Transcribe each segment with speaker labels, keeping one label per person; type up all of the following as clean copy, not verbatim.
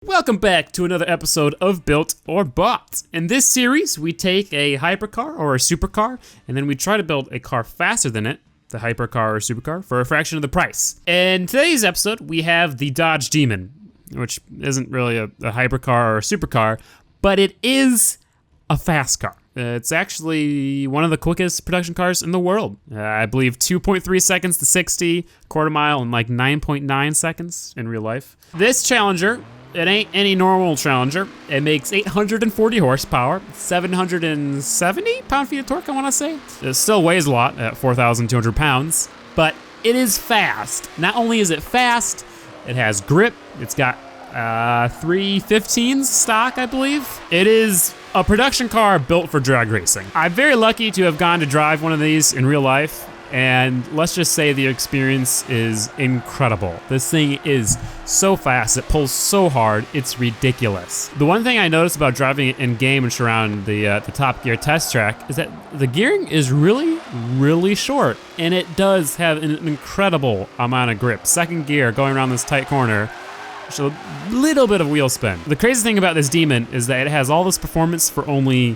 Speaker 1: Welcome back to another episode of Built or Bought. In this series, we take a hypercar or a supercar, and then we try to build a car faster than it, the hypercar or supercar, for a fraction of the price. In today's episode, we have the Dodge Demon, which isn't really a hypercar or a supercar, but it is a fast car. It's actually one of the quickest production cars in the world. I believe 2.3 seconds to 60, quarter mile in like 9.9 seconds in real life. This Challenger, it ain't any normal Challenger. It makes 840 horsepower, 770 pound-feet of torque, I wanna say. It still weighs a lot at 4,200 pounds, but it is fast. Not only is it fast, it has grip. It's got 315s stock, I believe. It is a production car built for drag racing. I'm very lucky to have gone to drive one of these in real life, and let's just say the experience is incredible. This thing is so fast, it pulls so hard, it's ridiculous. The one thing I noticed about driving it in game and around the Top Gear test track is that the gearing is really short, and it does have an incredible amount of grip. Second gear going around this tight corner, just a little bit of wheel spin. The crazy thing about this Demon is that it has all this performance for only,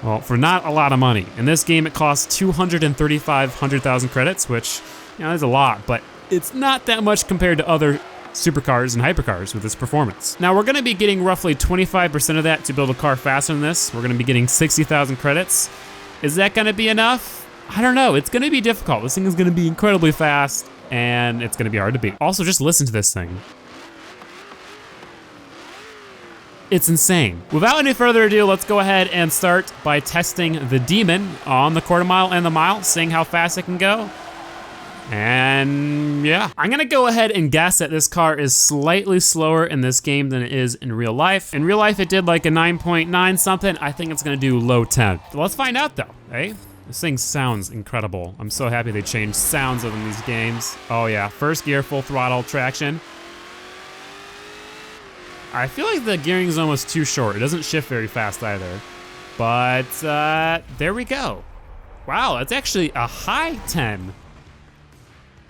Speaker 1: well, for not a lot of money. In this game, it costs 235,000 credits, which, you know, is a lot, but it's not that much compared to other supercars and hypercars with this performance. Now, we're gonna be getting roughly 25% of that to build a car faster than this. We're gonna be getting 60,000 credits. Is that gonna be enough? I don't know, it's gonna be difficult. This thing is gonna be incredibly fast, and it's gonna be hard to beat. Also, just listen to this thing. It's insane. Without any further ado, let's go ahead and start by testing the Demon on the quarter mile and the mile, seeing how fast it can go. And yeah, I'm gonna go ahead and guess that this car is slightly slower in this game than it is in real life. In real life, it did like a 9.9 something. I think it's gonna do low 10. Let's find out though, eh? This thing sounds incredible. I'm so happy they changed sounds in these games. Oh yeah, first gear, full throttle traction. I feel like the gearing is almost too short. It doesn't shift very fast either. But there we go. Wow, that's actually a high 10.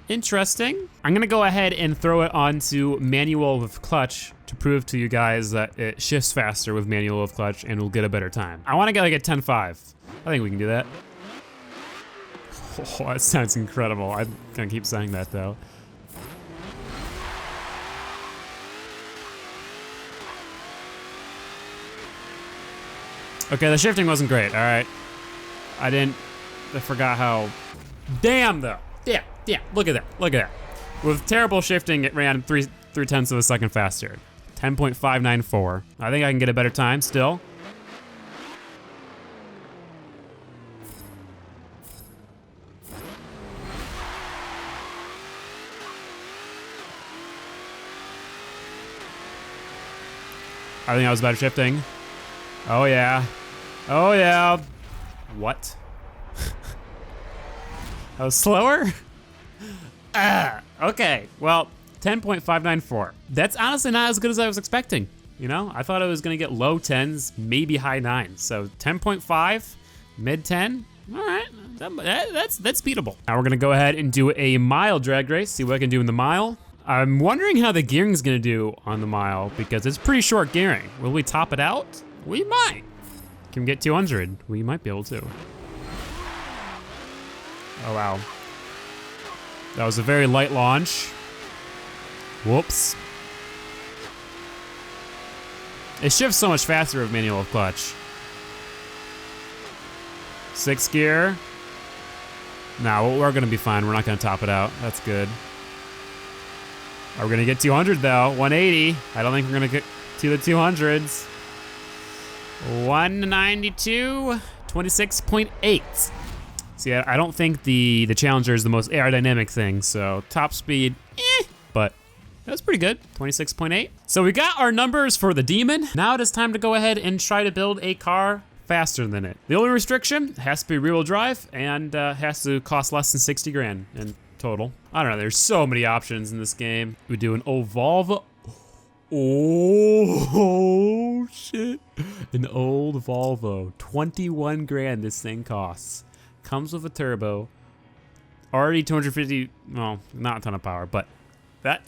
Speaker 1: Interesting. I'm gonna go ahead and throw it onto manual with clutch to prove to you guys that it shifts faster with manual with clutch and we'll get a better time. I wanna get like a 10.5. I think we can do that. Oh, that sounds incredible. I'm gonna keep saying that though. Okay, the shifting wasn't great, all right. I forgot how, damn though. Yeah, look at that. With terrible shifting, it ran 3/10 of a second faster. 10.594. I think I can get a better time still. I think that was better shifting. Oh yeah. Oh yeah. What? That was slower? Okay, well, 10.594. That's honestly not as good as I was expecting. You know, I thought it was gonna get low 10s, maybe high 9s. So 10.5, mid 10, all right, that's beatable. Now we're gonna go ahead and do a mile drag race, see what I can do in the mile. I'm wondering how the gearing's gonna do on the mile because it's pretty short gearing. Will we top it out? We might. Can we get 200? We might be able to. Oh wow. That was a very light launch. Whoops. It shifts so much faster with manual clutch. 6th gear. Nah, we're gonna be fine. We're not gonna top it out. That's good. Are we gonna get 200 though? 180. I don't think we're gonna get to the 200s. 192, 26.8. See, I don't think the Challenger is the most aerodynamic thing, so top speed, but that's pretty good, 26.8. So we got our numbers for the Demon. Now it is time to go ahead and try to build a car faster than it. The only restriction has to be rear-wheel drive and has to cost less than 60 grand in total. I don't know, there's so many options in this game. We do an old Volvo. Oh shit. An old Volvo, 21 grand this thing costs. Comes with a turbo. Already 250, well, not a ton of power, but that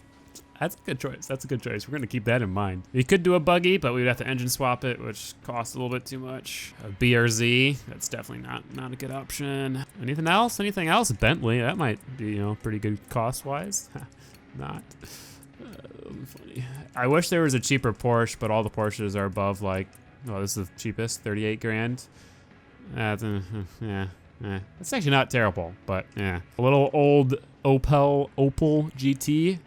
Speaker 1: That's a good choice. That's a good choice. We're gonna keep that in mind. We could do a buggy, but we'd have to engine swap it, which costs a little bit too much. A BRZ, that's definitely not a good option. Anything else? Anything else? Bentley, that might be, you know, pretty good cost-wise. Not. Funny. I wish there was a cheaper Porsche, but all the Porsches are above like, oh, this is the cheapest, 38 grand. Yeah. It's actually not terrible, but yeah. A little old Opel GT.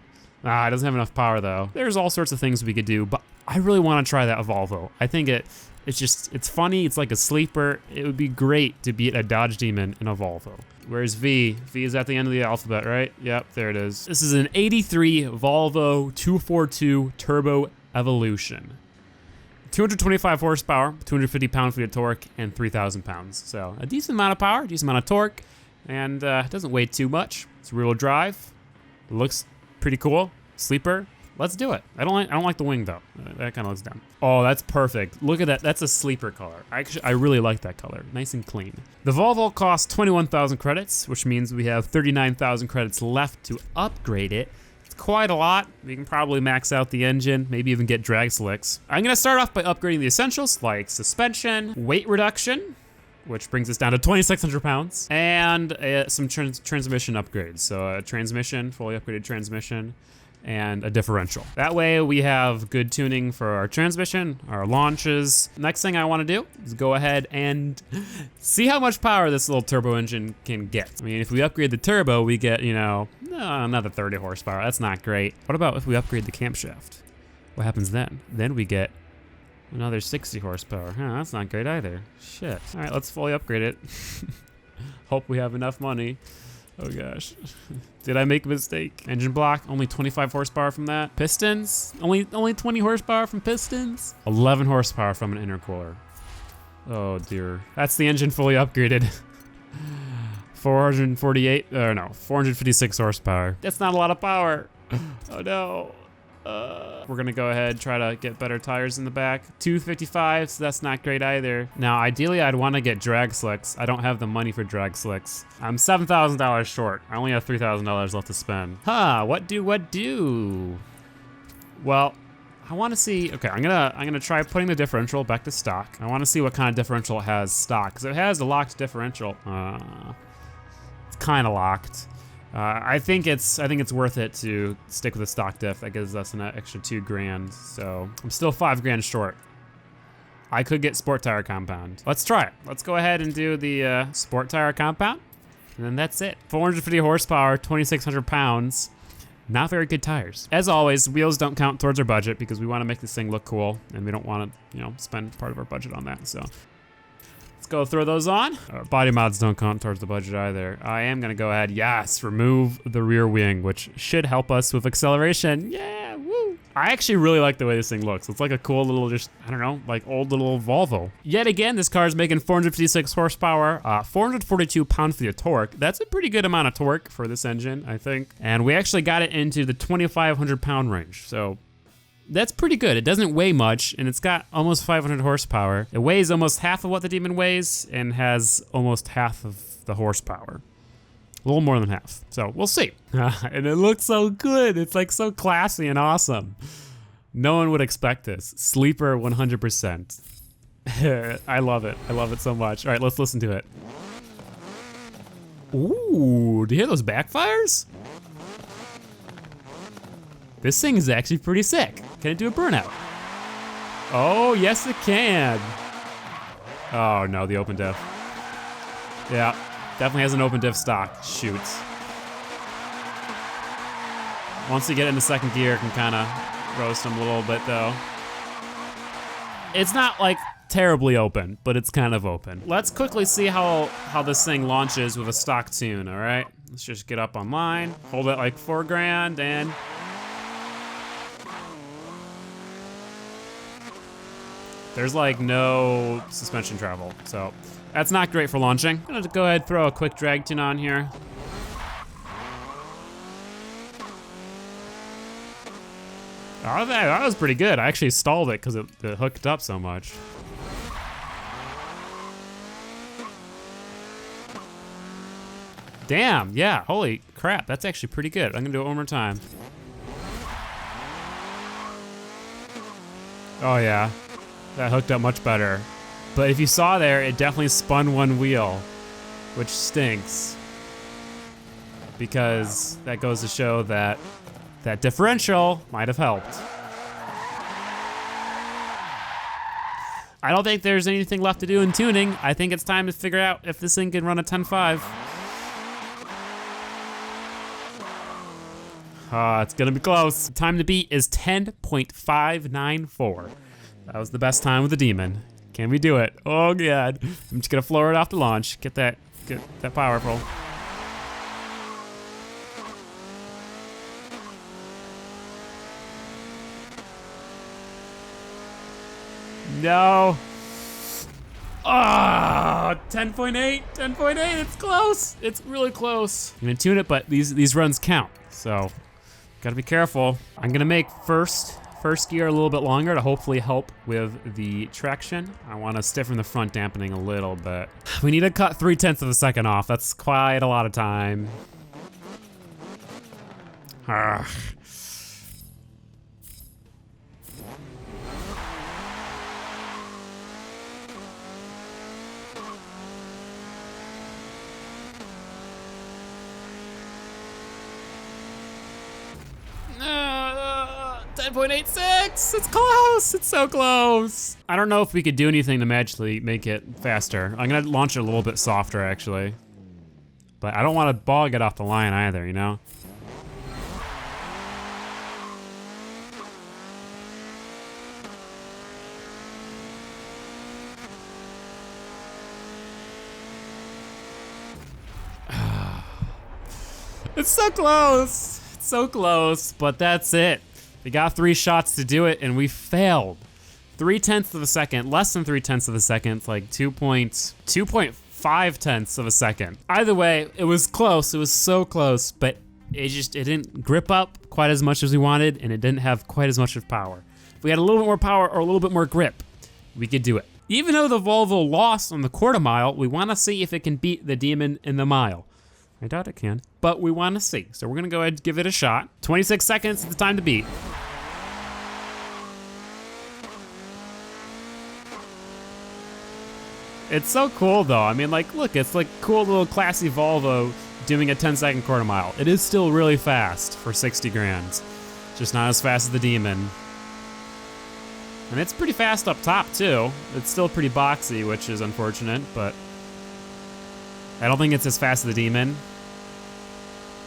Speaker 1: It doesn't have enough power though. There's all sorts of things we could do, but I really want to try that Volvo. I think it's funny. It's like a sleeper. It would be great to beat a Dodge Demon in a Volvo. Where's V? V is at the end of the alphabet, right? Yep, there it is. This is an 83 Volvo 242 Turbo Evolution. 225 horsepower, 250 pound-feet of torque, and 3,000 pounds. So a decent amount of power, decent amount of torque, and it doesn't weigh too much. It's rear-wheel drive. It looks pretty cool. Sleeper. Let's do it. I don't like the wing though. That kind of looks dumb. Oh, that's perfect. Look at that. That's a sleeper color. I really like that color. Nice and clean. The Volvo costs 21,000 credits, which means we have 39,000 credits left to upgrade it. It's quite a lot. We can probably max out the engine, maybe even get drag slicks. I'm gonna start off by upgrading the essentials like suspension, weight reduction, which brings us down to 2,600 pounds, and some transmission upgrades. So a transmission, fully upgraded transmission, and a differential. That way we have good tuning for our transmission, our launches. Next thing I want to do is go ahead and see how much power this little turbo engine can get. I mean, if we upgrade the turbo, we get, you know, another 30 horsepower. That's not great. What about if we upgrade the camshaft? What happens then? Then we get another 60 horsepower. That's not great either. Shit. All right, let's fully upgrade it. Hope we have enough money. Oh gosh. Did I make a mistake? Engine block, only 25 horsepower from that. Pistons, only 20 horsepower from pistons. 11 horsepower from an intercooler. Oh dear. That's the engine fully upgraded. 456 horsepower. That's not a lot of power. Oh no. We're gonna go ahead, try to get better tires in the back. 255, so that's not great either. Now, ideally, I'd wanna get drag slicks. I don't have the money for drag slicks. I'm $7,000 short. I only have $3,000 left to spend. What do? Well, I wanna see, okay, I'm gonna try putting the differential back to stock. I wanna see what kind of differential it has stock, because it has a locked differential. It's kinda locked. I think it's worth it to stick with the stock diff. That gives us an extra 2 grand. So I'm still 5 grand short. I could get sport tire compound. Let's try it. Let's go ahead and do the sport tire compound. And then that's it. 450 horsepower, 2,600 pounds. Not very good tires. As always, wheels don't count towards our budget because we want to make this thing look cool and we don't want to, you know, spend part of our budget on that. So let's go throw those on. Body mods don't count towards the budget either. I am gonna go ahead, yes, remove the rear wing, which should help us with acceleration. Yeah, woo. I actually really like the way this thing looks. It's like a cool little, just, I don't know, like old little Volvo. Yet again, this car is making 456 horsepower, 442 pound-feet of torque. That's a pretty good amount of torque for this engine, I think. And we actually got it into the 2,500 pound range. So that's pretty good. It doesn't weigh much, and it's got almost 500 horsepower. It weighs almost half of what the Demon weighs, and has almost half of the horsepower. A little more than half, so we'll see. And it looks so good. It's like so classy and awesome. No one would expect this. Sleeper 100%. I love it. I love it so much. All right, let's listen to it. Ooh, do you hear those backfires? This thing is actually pretty sick. Can it do a burnout? Oh, yes it can. Oh no, the open diff. Yeah, definitely has an open diff stock. Shoot. Once you get into second gear, it can kind of roast them a little bit though. It's not like terribly open, but it's kind of open. Let's quickly see how this thing launches with a stock tune, all right? Let's just get up online, hold it like 4 grand, and there's like no suspension travel, so that's not great for launching. I'm gonna go ahead and throw a quick drag tune on here. Oh, that was pretty good. I actually stalled it because it hooked up so much. Damn, yeah, holy crap, that's actually pretty good. I'm gonna do it one more time. Oh yeah, that hooked up much better. But if you saw there, it definitely spun one wheel, which stinks. Because that goes to show that that differential might have helped. I don't think there's anything left to do in tuning. I think it's time to figure out if this thing can run a 10.5. It's gonna be close. Time to beat is 10.594. That was the best time with the Demon. Can we do it? Oh God. I'm just gonna floor it off the launch. Get that powerful. No. Ah, 10.8, 10.8, it's close. It's really close. I'm gonna tune it, but these runs count, so gotta be careful. I'm gonna make first gear a little bit longer to hopefully help with the traction. I wanna stiffen the front dampening a little bit. We need to cut 0.3 of a second off. That's quite a lot of time. Ugh. 10.86, it's close, it's so close. I don't know if we could do anything to magically make it faster. I'm gonna launch it a little bit softer actually. But I don't wanna bog it off the line either, you know? It's so close, it's so close, but that's it. We got 3 shots to do it and we failed. 0.3 of a second, less than 0.3 of a second, it's like 2.5 of a second. Either way, it was close, it was so close, but it didn't grip up quite as much as we wanted and it didn't have quite as much of power. If we had a little bit more power or a little bit more grip, we could do it. Even though the Volvo lost on the quarter mile, we wanna see if it can beat the Demon in the mile. I doubt it can, but we want to see. So we're gonna go ahead and give it a shot. 26 seconds is the time to beat. It's so cool though. I mean, like, look, it's like cool little classy Volvo doing a 10-second quarter mile. It is still really fast for 60 grand. Just not as fast as the Demon. And it's pretty fast up top too. It's still pretty boxy, which is unfortunate, but I don't think it's as fast as the Demon.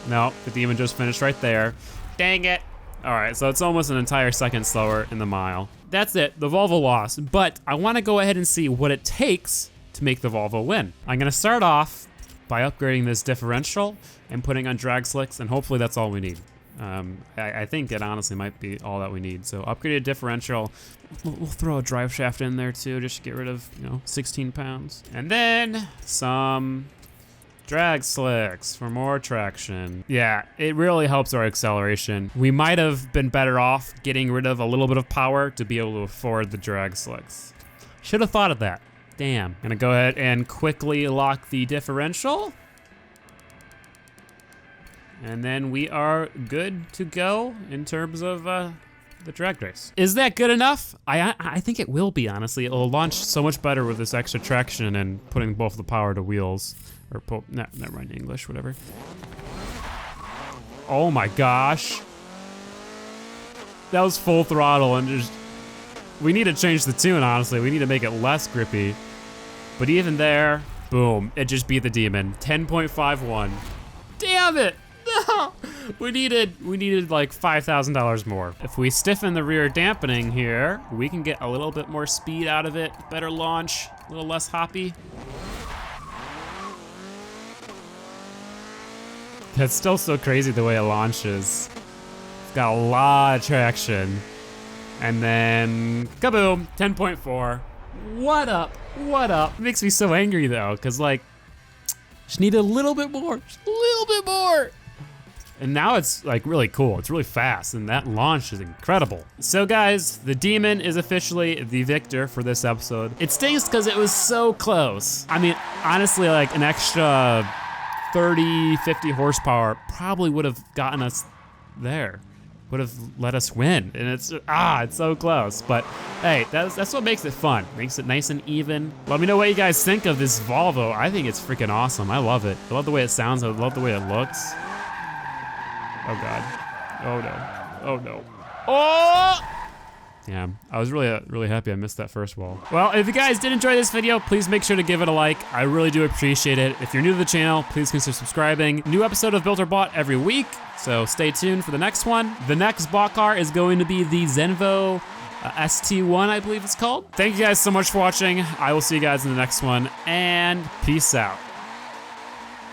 Speaker 1: No, the Demon just finished right there. Dang it. All right, so it's almost an entire second slower in the mile. That's it, the Volvo lost, but I wanna go ahead and see what it takes to make the Volvo win. I'm gonna start off by upgrading this differential and putting on drag slicks, and hopefully that's all we need. I think it honestly might be all that we need. So upgraded differential, we'll throw a drive shaft in there too, just to get rid of, 16 pounds. And then some drag slicks for more traction. Yeah, it really helps our acceleration. We might have been better off getting rid of a little bit of power to be able to afford the drag slicks. Should have thought of that. Damn. Gonna go ahead and quickly lock the differential. And then we are good to go in terms of the drag race. Is that good enough? I think it will be, honestly. It'll launch so much better with this extra traction and putting both the power to wheels. Or, never mind, English, whatever. Oh my gosh. That was full throttle and just, we need to change the tune, honestly. We need to make it less grippy. But even there, boom, it just beat the Demon. 10.51. Damn it! No! We needed like $5,000 more. If we stiffen the rear dampening here, we can get a little bit more speed out of it, better launch, a little less hoppy. That's still so crazy the way it launches. It's got a lot of traction. And then, kaboom, 10.4. What up, what up? It makes me so angry though, cause like, just need a little bit more, just a little bit more. And now it's like really cool, it's really fast, and that launch is incredible. So guys, the Demon is officially the victor for this episode. It stings because it was so close. I mean, honestly, like an extra 30, 50 horsepower probably would have gotten us there. would have let us win. And it's so close. But hey, that's what makes it fun. Makes it nice and even. Let me know what you guys think of this Volvo. I think it's freaking awesome. I love it. I love the way it sounds. I love the way it looks. Oh God. Oh no. Oh no. Oh! Damn, I was really happy I missed that first wall. Well, if you guys did enjoy this video, please make sure to give it a like. I really do appreciate it. If you're new to the channel, please consider subscribing. New episode of Built or Bought every week, so stay tuned for the next one. The next bought car is going to be the Zenvo ST1, I believe it's called. Thank you guys so much for watching. I will see you guys in the next one, and peace out.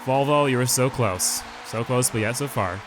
Speaker 1: Volvo, you were so close. So close, but yet so far.